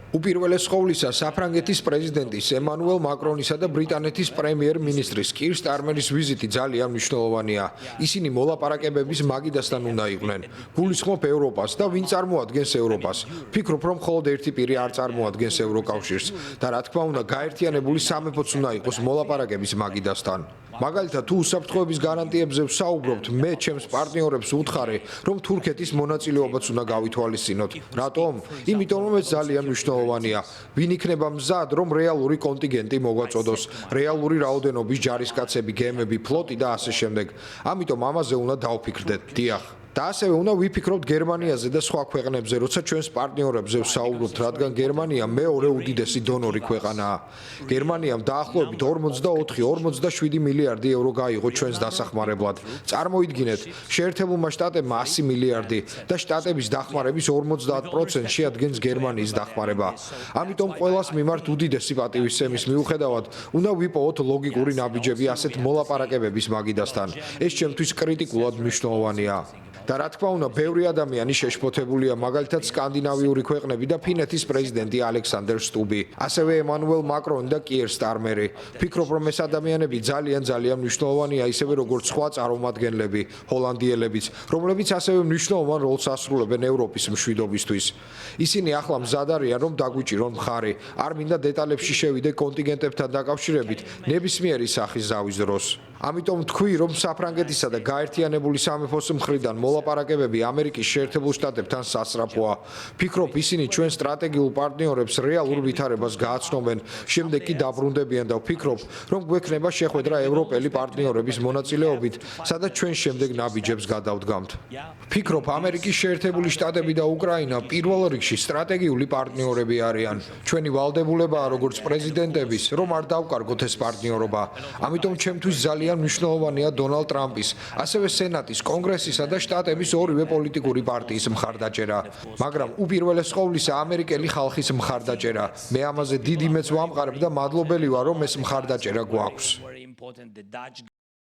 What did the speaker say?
უპირველეს ყოვლისა, საფრანგეთის პრეზიდენტის ემანუელ მაკრონისა და ბრიტანეთის პრემიერ-მინისტრის კირ სტარმერის ვიზიტი ძალიან მნიშვნელოვანია. ისინი მოლაპარაკებების მაგიდასთან უნდა იყვნენ. გულისხმობ ევროპას და ვინ წარმოადგენს ევროპას. ფიქრობ, რომ მხოლოდ ერთი პირი არ წარმოადგენს ევროკავშირს და რა თქმა უნდა, გაერთიანებული სამეფოც უნდა იყოს მოლაპარაკების მაგიდასთან. მაგალითად, თუ უსაფრთხოების გარანტიებზე ვსაუბრობთ, მე ჩემს პარტნიორებს ვუთხარი, რომ თურქეთის მონაწილეობაც უნდა გავითვალისწინოთ. რატომ? იმიტომ, რომ ეს ძალიან მნიშვნელოვანია. ვინ იქნება მზად, რომ რეალური კონტინგენტი მოგვაწოდოს, რეალური რაოდენობის ჯარისკაცები, გემები, ფლოტი და ასე შემდეგ. ამიტომ ამაზე უნდა დავფიქრდეთ. დიახ. და ასევე უნდა ვიფიქროთ გერმანიაზე და სხვა ქვეყნებზე, როცა ჩვენს პარტნიორებზე ვსაუბრობთ, რადგან გერმანია მეორე უდიდესი დონორი ქვეყანაა. გერმანიამ დაახლოებით 44-47 მილიარდი ევრო გაიღო ჩვენს დასახმარებლად. წარმოიდგინეთ, შეერთებულმა შტატებმა 100 მილიარდი და შტატების დახმარების 50% შეადგენს გერმანიის დახმარება. ამიტომ ყველას მიმართ უდიდესი პატივისცემის მიუხედავად, უნდა ვიპოვოთ ლოგიკური ნაბიჯები ასეთ მოლაპარაკებების მაგიდასთან. ეს ჩემთვის კრიტიკულად მნიშვნელოვანია. და რა თქმა უნდა, ბევრი ადამიანი შეშფოთებულია, მაგალითად სკანდინავიური ქვეყნები და ფინეთის პრეზიდენტი ალექსანდერ სტუბი, ასევე ემანუელ მაკრონი და კიერ სტარმერი. ფიქრობ, რომ ეს ადამიანები ძალიან მნიშვნელოვანია, ისევე როგორც სხვა წარმომადგენლები, ჰოლანდიელებიც, რომლებიც ასევე მნიშვნელოვან როლს ასრულებენ ევროპის მშვიდობისთვის. ისინი ახლა მზად არიან, რომ დაგვიჭირონ მხარი, არ მინდა დეტალებში შევიდე კონტინგენტებთან დაკავშირებით ნებისმიერი სახის ზავის დროს. ამიტომ თქვი, რომ საფრანგეთისა და გაერთიანებული სამეფოს მხრიდან მოლაპარაკებები ამერიკის შეერთებულ შტატებთან სასწრაფოა. ფიქრობ, ისინი ჩვენ სტრატეგიულ პარტნიორებს რეალურ ვითარებას გააცნობენ, შემდეგ კი დაბრუნდებიან და ვფიქრობ, რომ გვექნება შეხვედრა ევროპელი პარტნიორების მონაწილეობით, სადაც ჩვენ შემდეგ ნაბიჯებს გადავდგამთ. ფიქრობ, ამერიკის შეერთებული შტატები და უკრაინა პირველ რიგში სტრატეგიული პარტნიორები არიან. ჩვენი ვალდებულებაა, როგორც პრეზიდენტების, რომ არ დავკარგოთ ეს პარტნიორობა. ამიტომ ჩემთვის ძალიან მნიშვნელოვანია დონალდ ტრამპის, ასევე სენატის, კონგრესისა და შტატების ორივე პოლიტიკური პარტიის მხარდაჭერა. მაგრამ უპირველეს ყოვლისა ამერიკელი ხალხის მხარდაჭერა. მე ამაზე დიდ იმედს ვამყარებ და მადლობელი ვარ, რომ ეს მხარდაჭერა გვაქვს.